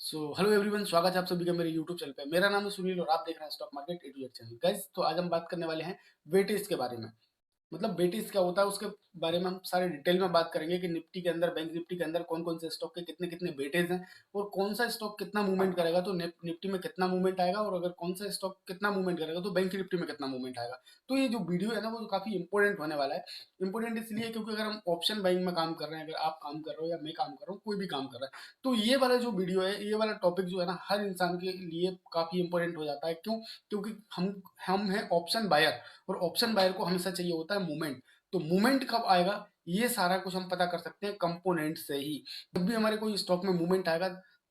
Hello everyone, स्वागत है आप सभी का मेरे यूट्यूब चैनल पे। मेरा नाम है सुनील और आप देख रहे हैं stock market A to Z channel. Guys, तो आज हम बात करने वाले हैं वेटेज के बारे में। मतलब वेटेज क्या होता है उसके बारे में हम सारे डिटेल में बात करेंगे कि निफ्टी के अंदर, बैंक निफ्टी के अंदर कौन कौन से स्टॉक के कितने कितने वेटेज हैं और कौन सा स्टॉक कितना मूवमेंट करेगा तो निफ्टी में कितना मूवमेंट आएगा, और अगर कौन सा स्टॉक कितना मूवमेंट करेगा तो बैंक निफ्टी में कितना मूवमेंट आएगा। तो ये जो वीडियो है ना वो काफी इंपॉर्टेंट होने वाला है। इंपॉर्टेंट इसलिए क्योंकि अगर हम ऑप्शन बाइंग में काम कर रहे हैं, अगर आप काम कर रहे हो या मैं काम कर रहा हूँ, कोई भी काम कर रहा है, तो ये वाला जो वीडियो है, ये वाला टॉपिक जो है ना, हर इंसान के लिए काफी इंपॉर्टेंट हो जाता है। क्यों? क्योंकि हम हैं ऑप्शन बायर, और ऑप्शन बायर को हमेशा चाहिए होता है मूवमेंट। तो मूवमेंट कब आएगा ये सारा कुछ हम पता कर सकते हैं कंपोनेंट से ही। जब भी हमारे कोई स्टॉक में मूवमेंट आएगा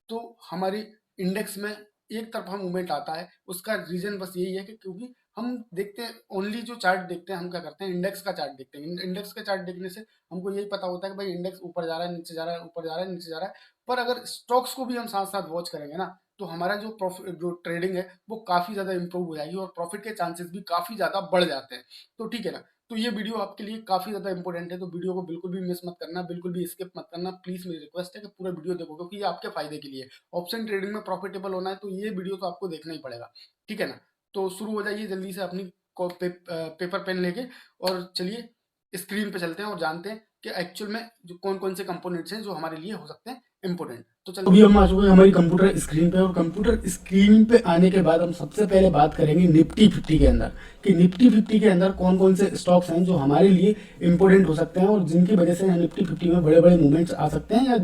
तो हमारी इंडेक्स में एक तरफा मूवमेंट आता है। उसका रीजन बस यही है कि क्योंकि हम देखते हैं, ओनली जो चार्ट देखते हैं, हम क्या करते हैं, इंडेक्स का चार्ट देखते हैं। इंडेक्स का चार्ट देखने से हमको यही पता होता है कि भाई इंडेक्स ऊपर जा रहा है, नीचे जा रहा है, ऊपर जा रहा है, नीचे जा रहा है। पर अगर स्टॉक्स को भी हम साथ साथ वॉच करेंगे ना, तो हमारा जो प्रॉफिट, जो ट्रेडिंग है, वो काफी ज्यादा इंप्रूव हो जाएगी और प्रॉफिट के चांसेस भी काफी ज्यादा बढ़ जाते हैं। तो ठीक है ना। तो ये वीडियो आपके लिए काफ़ी ज़्यादा इंपॉर्टेंट है, तो वीडियो को बिल्कुल भी मिस मत करना, बिल्कुल भी स्किप मत करना। प्लीज़ मेरी रिक्वेस्ट है कि पूरा वीडियो देखो, क्योंकि ये आपके फायदे के लिए है। ऑप्शन ट्रेडिंग में प्रॉफिटेबल होना है तो ये वीडियो तो आपको देखना ही पड़ेगा। ठीक है ना। तो शुरू हो जाइए जल्दी से अपनी पेपर पेन लेके, और चलिए स्क्रीन पे चलते हैं और जानते हैं कि एक्चुअल में जो कौन कौन से कंपोनेंट्स हैं जो हमारे लिए हो सकते हैं इंपॉर्टेंट। तो चलिए, अभी हम आ चुके हैं हमारी कंप्यूटर स्क्रीन पे, और कंप्यूटर स्क्रीन पे आने के बाद हम सबसे पहले बात करेंगे निफ्टी 50 के अंदर, कि निफ्टी 50 के अंदर कौन कौन से स्टॉक्स हैं जो हमारे लिए इंपॉर्टेंट हो सकते हैं और जिनकी वजह से निफ्टी 50 में बड़े बड़े मूवमेंट्स आ सकते हैं, या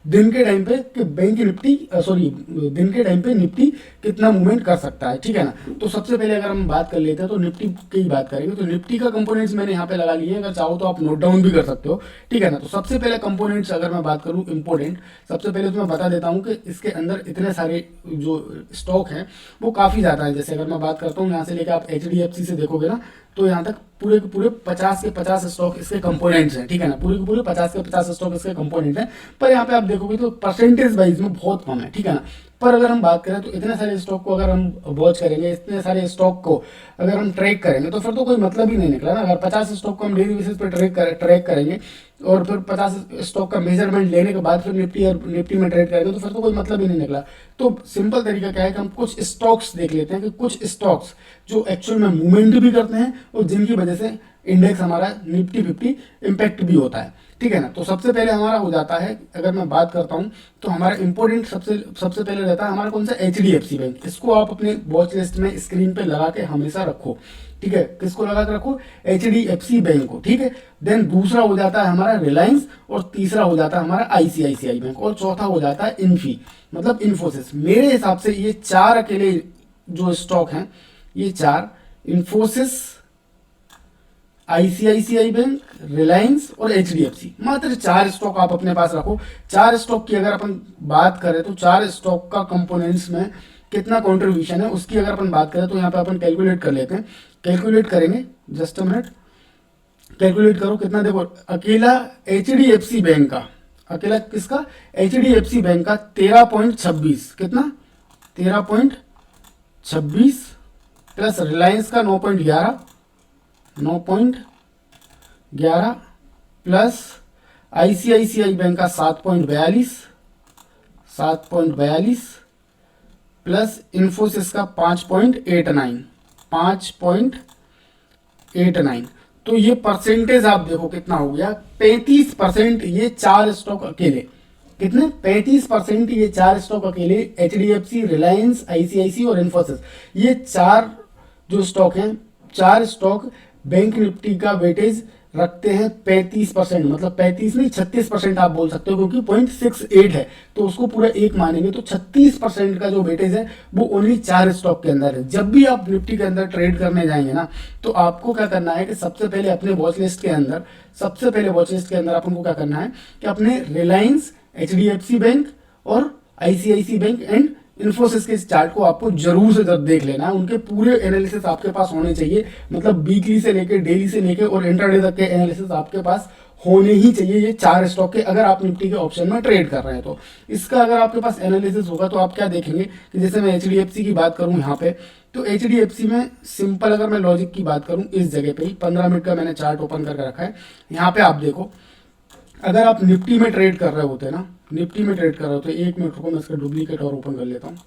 दिन के टाइम पे कि बैंक निफ्टी सॉरी दिन के टाइम पे निफ्टी कितना मूवमेंट कर सकता है। ठीक है ना। तो सबसे पहले अगर हम बात कर लेते हैं तो निफ्टी की बात करेंगे, तो निफ्टी का कंपोनेंट्स मैंने यहाँ पे लगा लिए हैं, अगर चाहो तो आप नोट डाउन भी कर सकते हो। ठीक है ना। तो सबसे पहले कंपोनेंट्स अगर मैं बात करूँ इंपॉर्टेंट, सबसे पहले तो मैं बता देता हूँ कि इसके अंदर इतने सारे जो स्टॉक हैं वो काफ़ी ज़्यादा है। जैसे अगर मैं बात करता हूँ यहाँ से लेकर आप HDFC से देखोगे ना, तो यहाँ तक पूरे के पूरे 50 के 50 स्टॉक इसके कंपोनेंट्स हैं। ठीक है ना। पूरे के पूरे 50 के 50 स्टॉक इसके कंपोनेंट हैं। पर यहाँ पे आप देखोगे तो परसेंटेज वाइज में बहुत कम है। ठीक है ना। पर अगर हम बात करें तो इतने सारे स्टॉक को अगर हम वॉच करेंगे, इतने सारे स्टॉक को अगर हम ट्रैक करेंगे, तो फिर तो कोई मतलब ही नहीं निकला ना। अगर 50 स्टॉक को हम डेली बेसिस पे ट्रैक करेंगे और फिर 50 स्टॉक का मेजरमेंट लेने के बाद फिर निफ्टी में ट्रेड करेंगे, तो फिर तो कोई मतलब ही नहीं निकला। तो सिंपल तरीका क्या है कि हम कुछ स्टॉक्स देख लेते हैं, कि कुछ स्टॉक्स जो एक्चुअल में मूवमेंट भी करते हैं और जिनकी वजह से इंडेक्स हमारा निफ्टी 50 इम्पैक्ट भी होता है। ठीक है ना। तो सबसे पहले हमारा हो जाता है, अगर मैं बात करता हूँ तो हमारा इंपॉर्टेंट सबसे सबसे पहले रहता है हमारा कौन सा, HDFC बैंक। इसको आप अपने वॉच लिस्ट में स्क्रीन पे लगा के हमेशा रखो। ठीक है। किसको लगा के रखो? HDFC बैंक को। ठीक है। देन दूसरा हो जाता है हमारा रिलायंस, और तीसरा हो जाता है हमारा ICICI बैंक, और चौथा हो जाता है इन्फी, मतलब इन्फोसिस। मेरे हिसाब से ये चार अकेले जो स्टॉक हैं, ये चार, इन्फोसिस, ICICI बैंक, रिलायंस और HDFC, मात्र चार स्टॉक आप अपने पास रखो। चार स्टॉक की अगर अपन बात करें तो चार स्टॉक का कंपोनेंट्स में कितना कंट्रीब्यूशन है उसकी अगर अपन बात करें तो यहाँ पे अपन कैलकुलेट कर लेते हैं। कैलकुलेट करेंगे, जस्ट अ मिनट। कैलकुलेट करो कितना, देखो अकेला HDFC बैंक का, अकेला किसका, HDFC बैंक का 13.26, कितना, 13.26, प्लस रिलायंस का 9.11, 9.11, प्लस ICICI बैंक का 7.42, 7.42, प्लस इन्फोसिस का 5.89, 5.89। तो ये परसेंटेज आप देखो कितना हो गया, 35%। ये चार स्टॉक अकेले कितने, 35% ये चार स्टॉक अकेले, HDFC, रिलायंस, ICICI और इन्फोसिस, ये चार जो स्टॉक हैं, चार स्टॉक बैंक निफ्टी का वेटेज रखते हैं 35%, मतलब 35 नहीं 36% आप बोल सकते हो, क्योंकि 0.68 है तो उसको पूरा एक मानेंगे, तो 36% का जो वेटेज है वो ओनली चार स्टॉक के अंदर है। जब भी आप निफ्टी के अंदर ट्रेड करने जाएंगे ना, तो आपको क्या करना है कि सबसे पहले अपने वॉच लिस्ट के अंदर, सबसे पहले वॉच लिस्ट के अंदर आपको क्या करना है कि अपने रिलायंस, HDFC बैंक और ICICI बैंक एंड इन्फोसिस के चार्ट को आपको जरूर से जरूर देख लेना है। उनके पूरे एनालिसिस आपके पास होने चाहिए, मतलब वीकली से लेके, डेली से लेके और इंटरडे तक के एनालिसिस आपके पास होने ही चाहिए, ये चार स्टॉक के, अगर आप निफ्टी के ऑप्शन में ट्रेड कर रहे हैं तो। इसका अगर आपके पास एनालिसिस होगा तो आप क्या देखेंगे कि जैसे मैं HDFC की बात करूं यहाँ पे, तो HDFC में सिंपल अगर मैं लॉजिक की बात करूं, इस जगह पे ही 15 मिनट का मैंने चार्ट ओपन करके रखा है। यहाँ पे आप देखो, अगर आप निफ्टी में ट्रेड कर रहे होते ना, निफ्टी में ट्रेड कर रहा हूँ, तो 1 मिनट रुको, मैं इसका डुप्लीकेट और ओपन कर लेता हूँ।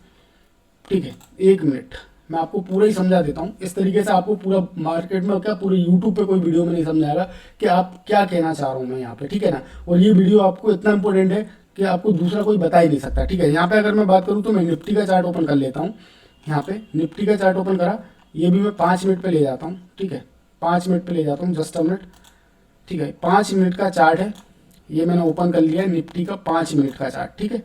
ठीक है, 1 मिनट मैं आपको पूरा ही समझा देता हूँ। इस तरीके से आपको पूरा मार्केट में क्या, पूरे यूट्यूब पे कोई वीडियो में नहीं समझाएगा कि आप क्या कहना चाह रहा हूँ मैं यहाँ पे, ठीक है ना। और ये वीडियो आपको इतना इंपॉर्टेंट है कि आपको दूसरा कोई बता ही नहीं सकता, ठीक है। यहाँ पे अगर मैं बात करूँ तो मैं निफ्टी का चार्ट ओपन कर लेता हूँ। यहाँ पे निफ्टी का चार्ट ओपन करा, ये भी मैं 5 मिनट पे ले जाता हूँ, ठीक है, 5 मिनट पे ले जाता हूँ, जस्ट अ मिनट। ठीक है, 5 मिनट का चार्ट है, ये मैंने ओपन कर लिया है, निफ्टी का 5 मिनट का चार्ट, ठीक है।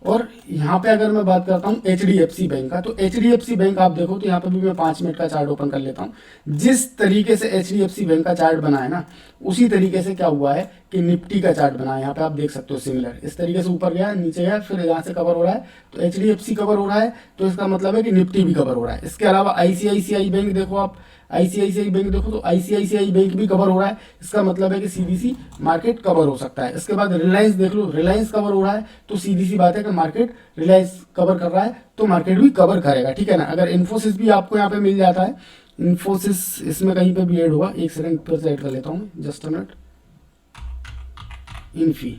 और यहाँ पे अगर मैं बात करता हूँ HDFC बैंक का, तो HDFC बैंक आप देखो तो यहाँ पे भी मैं 5 मिनट का चार्ट ओपन कर लेता हूँ। जिस तरीके से HDFC बैंक का चार्ट बना है ना, उसी तरीके से क्या हुआ है कि निफ्टी का चार्ट बना है। यहाँ पे आप देख सकते हो सिमिलर, इस तरीके से ऊपर गया, नीचे गया, फिर यहाँ से कवर हो रहा है, तो HDFC कवर हो रहा है, तो इसका मतलब है कि निफ्टी भी कवर हो रहा है। इसके अलावा ICICI बैंक देखो आप, ICICI बैंक देखो तो ICICI बैंक भी कवर हो रहा है, इसका मतलब है कि सीधी सी मार्केट कवर हो सकता है। इसके बाद रिलायंस देख लो, रिलायंस कवर हो रहा है, तो सीधी सी बात है कि मार्केट रिलायंस कवर कर रहा है, तो मार्केट भी कवर करेगा, ठीक है ना। अगर इन्फोसिस भी आपको यहाँ पे मिल जाता है, इन्फोसिस इसमें कहीं पे भी ऐड होगा, एक सेकंड पर से ऐड कर लेता हूँ, जस्ट अ मिनट। इन्फी,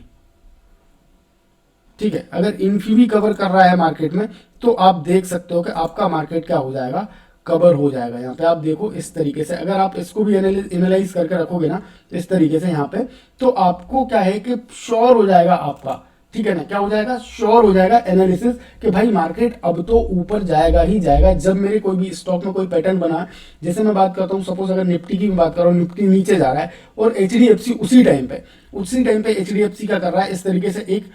ठीक है, अगर इन्फी भी कवर कर रहा है मार्केट में, तो आप देख सकते हो कि आपका मार्केट क्या हो जाएगा, कवर हो जाएगा। यहाँ पे आप देखो इस तरीके से, अगर आप इसको भी एनालाइज करके रखोगे ना इस तरीके से यहाँ पे, तो आपको क्या है कि श्योर हो जाएगा आपका, ठीक है ना, क्या हो जाएगा, श्योर हो जाएगा एनालिसिस कि भाई मार्केट अब तो ऊपर जाएगा ही जाएगा। जब मेरे कोई भी स्टॉक में कोई पैटर्न बना, जैसे मैं बात करता हूँ, सपोज अगर निफ्टी की बात कर रहा हूँ, निफ्टी नीचे जा रहा है और HDFC उसी टाइम पे HDFC क्या कर रहा है, इस तरीके से एक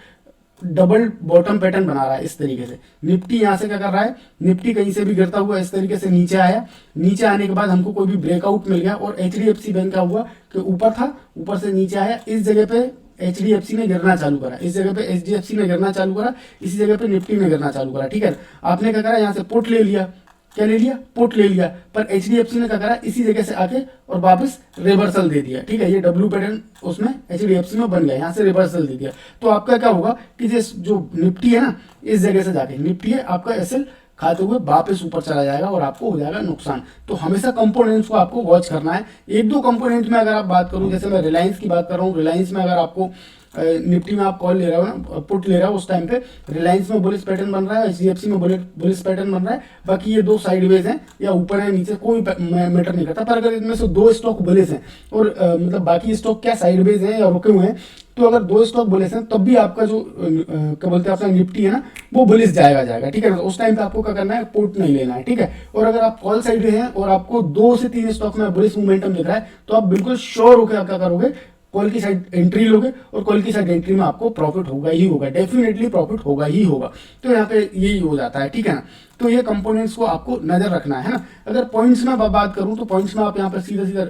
डबल बॉटम पैटर्न बना रहा है। इस तरीके से निफ्टी यहाँ से क्या कर रहा है, निफ्टी कहीं से भी गिरता हुआ इस तरीके से नीचे आया, नीचे आने के बाद हमको कोई भी ब्रेकआउट मिल गया, और HDFC बैंक का हुआ कि ऊपर था, ऊपर से नीचे आया, इस जगह पे HDFC ने गिरना चालू करा, इस जगह पे HDFC ने गिरना चालू करा, इसी जगह पे निफ्टी ने गिरना चालू करा, ठीक है। आपने क्या करा, यहाँ से पुट ले लिया, क्या ले लिया, पुट ले लिया, पर HDFC ने क्या करा, इसी जगह से आके और वापस रिवर्सल दे दिया, ठीक है। ये डब्ल्यू पैटर्न उसमें HDFC में बन गया, यहाँ से रिवर्सल दे दिया, तो आपका क्या होगा कि जो निफ्टी है ना, इस जगह से जाके निफ्टी है आपका SL खाते हुए वापस ऊपर चला जाएगा और आपको हो जाएगा नुकसान। तो हमेशा कंपोनेंट्स को आपको वॉच करना है। एक दो कंपोनेंट में अगर आप बात करूं, जैसे मैं रिलायंस की बात कर रहा हूँ, रिलायंस में अगर आपको निफ्टी में आप कॉल ले रहे हो ना, पुट ले रहा हो, उस टाइम पे रिलायंस में बुलिश पैटर्न बन रहा है, HDFC में बुलिश पैटर्न बन रहा है, बाकी ये दो साइडवेज हैं, या ऊपर है नीचे, कोई मैटर नहीं करता। पर अगर इनमें से दो स्टॉक बुलिश हैं और मतलब बाकी स्टॉक क्या साइडवेज हैं या रुके हुए हैं, तो अगर दो स्टॉक बुलिश हैं तब भी आपका जो क्या बोलते हैं अपना निफ्टी है ना, वो बुलिश जाएगा, ठीक है ना। उस टाइम पे आपको क्या करना है, पुट नहीं लेना है, ठीक है। और अगर आप कॉल साइड में हैं और आपको 2 से 3 स्टॉक में बुलिश मोमेंटम दिख रहा है, तो आप बिल्कुल श्योर होकर आप क्या करोगे, कॉल की साइड एंट्री लोगे, और कॉल की साइड एंट्री में आपको प्रॉफिट होगा ही होगा, डेफिनेटली प्रॉफिट होगा ही होगा। तो यहाँ पे यही हो जाता है, ठीक है ना। तो ये कंपोनेंट्स को आपको नजर रखना है ना। अगर पॉइंट्स में बात करूं तो पॉइंट्स में आप यहाँ पर सीधा सीधा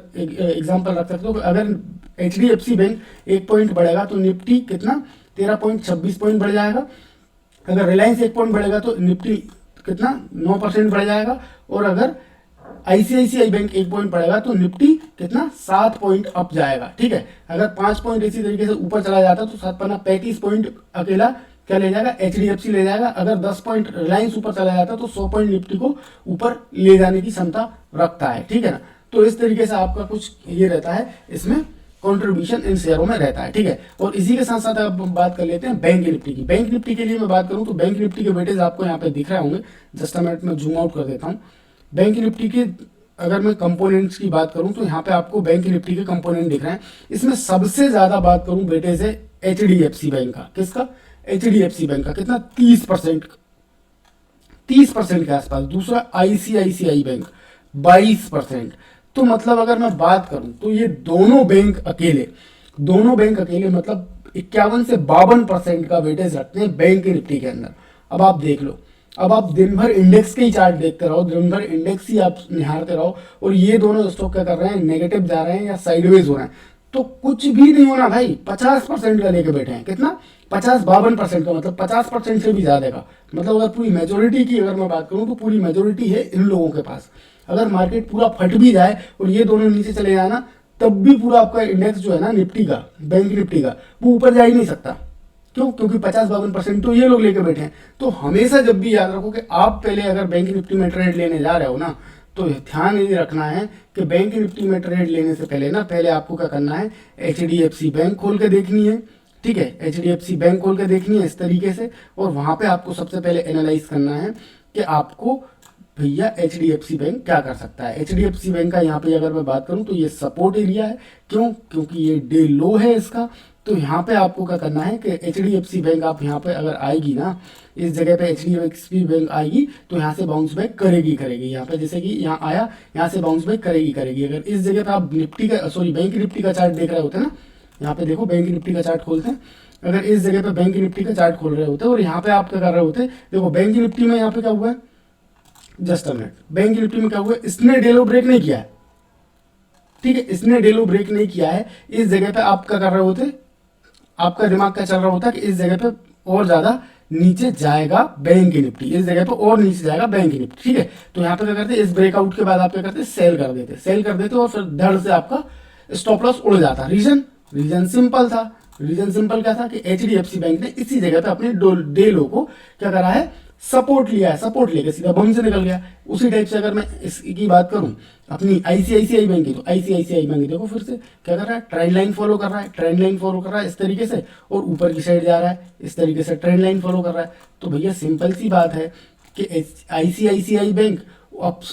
एग्जांपल रख सकते हो। अगर HDFC बैंक 1 पॉइंट बढ़ेगा तो निफ्टी कितना 13.26 पॉइंट बढ़ जाएगा। अगर रिलायंस 1 पॉइंट बढ़ेगा तो निफ्टी कितना 9% बढ़ जाएगा। और अगर ICICI बैंक 1 पॉइंट बढ़ेगा तो निफ्टी कितना 7 पॉइंट अप जाएगा, ठीक है। अगर 5 पॉइंट इसी तरीके से ऊपर चला जाता तो 35 पॉइंट अकेला क्या ले जाएगा, HDFC ले जाएगा। अगर 10 पॉइंट रिलायंस ऊपर चला जाता तो 100 पॉइंट निफ्टी को ऊपर ले जाने की क्षमता रखता है, ठीक है ना। तो इस तरीके से आपका कुछ ये रहता है, इसमें कंट्रीब्यूशन इन शेयरों में रहता है, ठीक है। और इसी के साथ साथ अब बात कर लेते हैं बैंक निफ्टी की। बैंक निफ्टी के लिए मैं बात करूं तो बैंक निफ्टी के वेटेज आपको यहाँ पे दिख रहे होंगे, जस्ट अ मिनट में जूम आउट कर देता हूँ। बैंक निफ्टी के अगर मैं कंपोनेंट्स की बात करूं तो यहाँ पे आपको बैंक निफ्टी के कंपोनेंट दिख रहे हैं। इसमें सबसे ज्यादा बात करूं वेटेज है HDFC बैंक का। किसका, HDFC बैंक का कितना 30% के आसपास। दूसरा ICICI बैंक 22%। तो मतलब अगर मैं बात करूं तो ये दोनों बैंक अकेले मतलब 51 से 52% का वेटेज रखते हैं बैंक निफ्टी के अंदर। अब आप देख लो, अब आप दिन भर इंडेक्स के ही चार्ट देखते रहो, दिन भर इंडेक्स ही आप निहारते रहो, और ये दोनों स्टॉक क्या कर रहे हैं, नेगेटिव जा रहे हैं या साइडवेज हो रहे हैं, तो कुछ भी नहीं होना भाई। 50% का लेके बैठे हैं, कितना 52% का, मतलब 50% से भी ज्यादा का। मतलब अगर पूरी मेजोरिटी की अगर मैं बात करूं तो पूरी मेजोरिटी है इन लोगों के पास। अगर मार्केट पूरा फट भी जाए और ये दोनों नीचे चले जाए ना, तब भी पूरा आपका इंडेक्स जो है ना निफ्टी का, बैंक निफ्टी का, वो ऊपर जा ही नहीं सकता। क्यों, क्योंकि 50-52% तो ये लोग लेके बैठे हैं। तो हमेशा जब भी याद रखो कि आप पहले अगर बैंक निफ्टी में ट्रेड लेने जा रहे हो ना, तो ध्यान ये रखना है कि बैंक निफ्टी में ट्रेड लेने से पहले ना, पहले आपको क्या करना है, HDFC बैंक खोल के देखनी है, ठीक है, HDFC बैंक खोल के देखनी है इस तरीके से, और वहां पे आपको सबसे पहले एनालाइज करना है कि आपको भैया HDFC बैंक क्या कर सकता है। HDFC बैंक का यहाँ पे अगर मैं बात करूँ तो ये सपोर्ट एरिया है, क्यों, क्योंकि ये डे लो है इसका। तो यहाँ पे आपको क्या करना है कि HDFC बैंक आप यहाँ पे अगर आएगी ना, इस जगह पे HDFC बैंक आएगी तो यहाँ से बाउंस बैक करेगी यहाँ पे, जैसे कि यहाँ आया, यहाँ से बाउंस बैक करेगी। अगर इस जगह पे आप निफ्टी का बैंक निफ्टी का चार्ट देख रहे होते हैं ना, यहाँ पे देखो बैंक निफ्टी का चार्ट खोलते हैं, अगर इस जगह पे बैंक निफ्टी का चार्ट खोल रहे होते और यहाँ पे आप क्या कर रहे होते, देखो बैंक निफ्टी में यहाँ पे क्या हुआ है, just a minute, bank Nifty में क्या हुआ है, इसने डे लो ब्रेक नहीं किया है, ठीक है, इसने डे लो ब्रेक नहीं किया है। इस जगह पे आप क्या कर रहे होते, आपका दिमाग क्या चल रहा होता है कि इस जगह पे और ज्यादा नीचे जाएगा बैंक निफ्टी, इस जगह पे और नीचे जाएगा बैंक निफ्टी, ठीक है। तो यहाँ पे क्या करते, इस ब्रेकआउट के बाद आप क्या करते, सेल कर देते और फिर धड़ से आपका स्टॉप लॉस उड़ जाता। रीजन सिंपल था, रीजन सिंपल क्या था कि HDFC बैंक ने इसी जगह पे अपने डे लो को क्या करा है, सपोर्ट लिया है, सपोर्ट लेके सीधा बम से निकल गया। उसी टाइप से अगर मैं इसकी बात करूं अपनी ICICI बैंक की, तो ICICI बैंक देखो फिर से क्या कर रहा है, ट्रेंड लाइन फॉलो कर रहा है, ट्रेंड लाइन फॉलो कर रहा है इस तरीके से, और ऊपर की साइड जा रहा है इस तरीके से, ट्रेंड लाइन फॉलो कर रहा है। तो भैया सिंपल सी बात है कि ICICI बैंक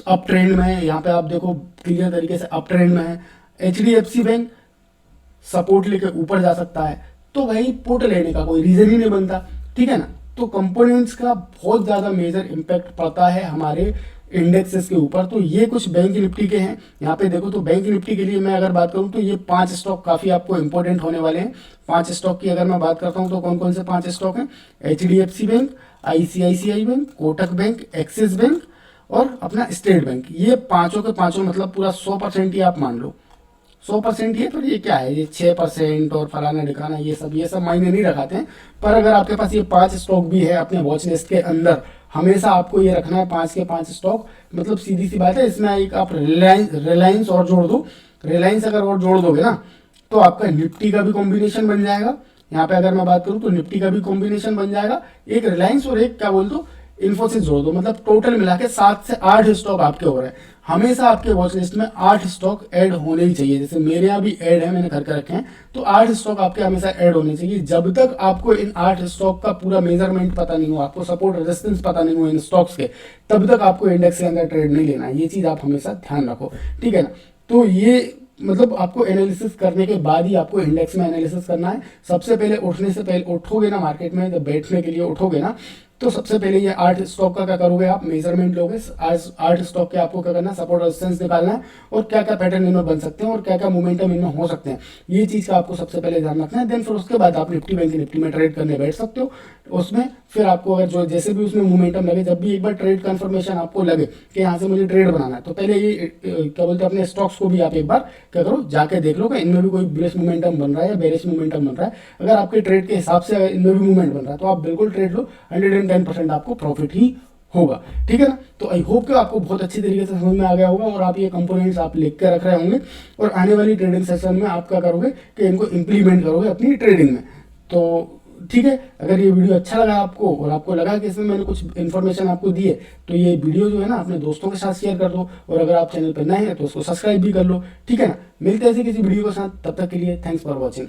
अप ट्रेंड में है, यहाँ पे आप देखो क्लियर तरीके से अप ट्रेंड में है। HDFC बैंक सपोर्ट लेके ऊपर जा सकता है, तो भाई पुट लेने का कोई रीजन ही नहीं बनता, ठीक है ना। तो कंपोनेंट्स का बहुत ज्यादा मेजर इम्पैक्ट पड़ता है हमारे इंडेक्सेस के ऊपर। तो ये कुछ बैंक निफ्टी के हैं, यहाँ पे देखो। तो बैंक निफ्टी के लिए मैं अगर बात करूँ तो ये 5 स्टॉक काफी आपको इंपॉर्टेंट होने वाले हैं। 5 स्टॉक की अगर मैं बात करता हूँ तो कौन कौन से 5 स्टॉक हैं, HDFC bank, ICICI bank, Kotak bank, axis bank और अपना स्टेट बैंक। ये पांचों के पांचों मतलब पूरा 100% ही आप मान लो, 100% ही। पर ये क्या है, ये 6% और फलाना ढिकाना ये सब मायने नहीं रखाते हैं। पर अगर आपके पास ये 5 स्टॉक भी है अपने वॉच लिस्ट के अंदर, हमेशा आपको ये रखना है 5 के 5 स्टॉक। मतलब सीधी सी बात है, इसमें एक आप रिलायंस और जोड़ दो। रिलायंस अगर और जोड़ दोगे ना तो आपका निफ्टी का भी कॉम्बिनेशन बन जाएगा। यहाँ पे अगर मैं बात करूँ तो निफ्टी का भी कॉम्बिनेशन बन जाएगा, एक रिलायंस और एक क्या बोल दो इन्फोसिस जोड़ दो। मतलब टोटल मिला के 7 से 8 स्टॉक आपके हो रहे हैं। हमेशा आपके वॉच लिस्ट में 8 स्टॉक ऐड होने ही चाहिए। जैसे मेरे यहाँ भी ऐड है, मैंने करके रखे हैं, तो 8 स्टॉक आपके हमेशा ऐड होने चाहिए। जब तक आपको इन 8 स्टॉक का पूरा मेजरमेंट पता नहीं हो, आपको सपोर्ट रेजिस्टेंस पता नहीं हो इन स्टॉक्स के, तब तक आपको इंडेक्स के अंदर ट्रेड नहीं लेना है। ये चीज आप हमेशा ध्यान रखो, ठीक है ना। तो ये मतलब आपको एनालिसिस करने के बाद ही आपको इंडेक्स में एनालिसिस करना है। सबसे पहले उठने से पहले उठोगे ना मार्केट में, जब बैठने के लिए उठोगे ना, तो सबसे पहले ये 8 स्टॉक का क्या करोगे, आप मेजरमेंट लोगे। 8 स्टॉक के आपको क्या करना है, सपोर्ट रेजिस्टेंस निकालना है और क्या क्या पैटर्न इनमें बन सकते हैं और क्या क्या मोमेंटम इनमें हो सकते हैं, ये चीज का आपको सबसे पहले ध्यान रखना है। देन फिर उसके बाद आप निफ्टी बैंक निफ्टी में ट्रेड करने बैठ सकते हो। उसमें फिर आपको अगर जो जैसे भी उसमें मोमेंटम लगे, जब भी एक बार ट्रेड कंफर्मेशन आपको लगे कि यहाँ से मुझे ट्रेड बनाना है, तो पहले ये क्या बोलते हैं अपने स्टॉक्स को भी आप एक बार क्या करो, जाके देख लो कि इनमें भी कोई बुलिश मोमेंटम बन रहा है या बेरिश मोमेंटम बन रहा है। अगर आपके ट्रेड के हिसाब से इनमें भी मूवमेंट बन रहा है तो आप बिल्कुल ट्रेड लो, 110% आपको प्रॉफिट ही होगा, ठीक है ना। तो आई होप कि आपको बहुत अच्छी तरीके से समझ में आ गया होगा और आप ये कंपोनेंट्स आप लिख के रख रहे होंगे और आने वाली ट्रेडिंग सेशन में आप क्या करोगे कि इनको इंप्लीमेंट करोगे अपनी ट्रेडिंग में। तो ठीक है, अगर ये वीडियो अच्छा लगा आपको और आपको लगा कि इसमें मैंने कुछ इन्फॉर्मेशन आपको दी है, तो ये वीडियो जो है ना अपने दोस्तों के साथ शेयर कर दो और अगर आप चैनल पर नए हैं तो उसको सब्सक्राइब भी कर लो, ठीक है ना। मिलते हैं ऐसे किसी वीडियो के साथ, तब तक के लिए थैंक्स फॉर वॉचिंग।